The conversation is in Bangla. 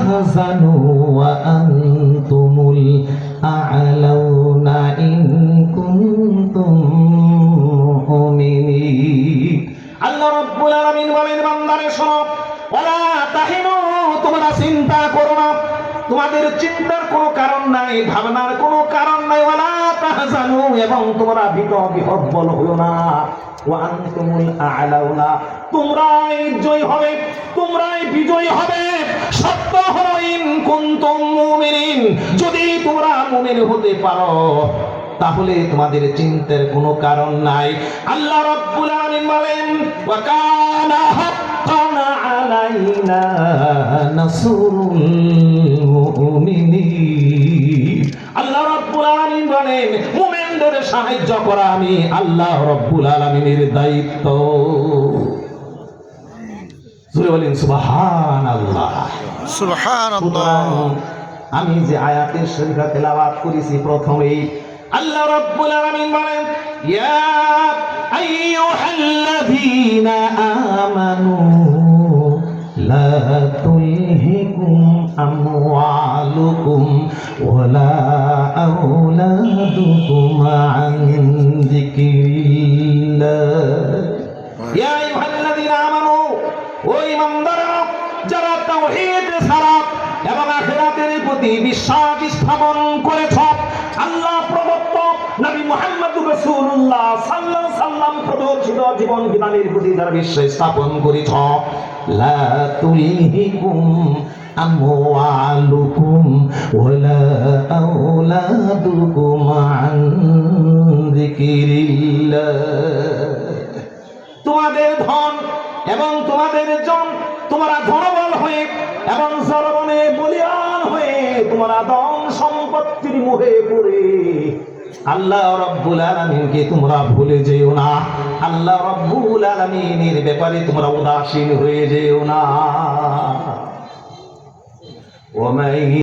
তাহজানু ওয়া আনতুমুল আ'লাউনা ইন কুনতুম মুমিনিন। আল্লাহ রাব্বুল আলামিন বলেন, বান্দারে শোনো, ওয়ালা তাহিনু, তোমরা চিন্তা করো না, তোমাদের চিন্তার কোনো কারণ নাই, ভাবনার কোনো কারণ নাই। ওয়ালা তাহজানু, এবং তোমরা বিহ্বল হইও না। ওয়া আনতুমুল আ'লাউনা, তোমরাই জয় হবে, তোমরাই বিজয়ী হবে। সত্য হলো ইন কুনতুম মুমিনিন, যদি তোমরা মুমিন হতে পারো তাহলে তোমাদের চিন্তার কোনো কারণ নাই। আল্লাহ রাব্বুল আলামিন বলেন, ওয়া কানা হাক্কান আলাইনা নাসরুল মুমিনিন। আল্লাহ রাব্বুল আলামিন বলেন, মুমিনদের সাহায্য করা আমি আল্লাহ রাব্বুল আলামিনের দায়িত্ব। জোরে বলেন সুবহানাল্লাহ। সুবহানাল্লাহ। আমি যে আয়াতের শরীফা তেলাওয়াত করেছি প্রথমেই, আল্লাহ রাব্বুল আলামিন বলেন, ইয়া আইয়ুহাল্লাযীনা আমানু লা তুলহিকুম আমওয়ালুকুম ওয়ালা আওলাদুকুম আন যিকরিল্লাহ। ইয়া আইয়ুহাল্লাযীনা আমানু, ও ঈমানদাররা, যারা তাওহীদ ছাড়া এবং আখিরাতের প্রতি বিশ্বাস স্থাপন করেছ, আল্লাহ প্রদত্ত নবী মুহাম্মদ রাসূলুল্লাহ সাল্লাল্লাহু আলাইহি সাল্লাম প্রদর্শিত জীবন বিধানের প্রতি যারা বিশ্বাস স্থাপন করেছ, লা তুলহিকুম আমওয়ালুকুম ওয়ালা আওলাদুকুম আন যিকরিল্লাহ। তোমাদের ধন এবং তোমাদের জন, তোমরা ধনবল হয়ে এবং জনগণে বলিয়ান হয়ে তোমরা ধন সম্পত্তির মোহে পড়ে আল্লাহ রাব্বুল আলামিনকে তোমরা ভুলে যেও না। আল্লাহ রাব্বুল আলামিনের ব্যাপারে তোমরা উদাসীন হয়ে যেও না।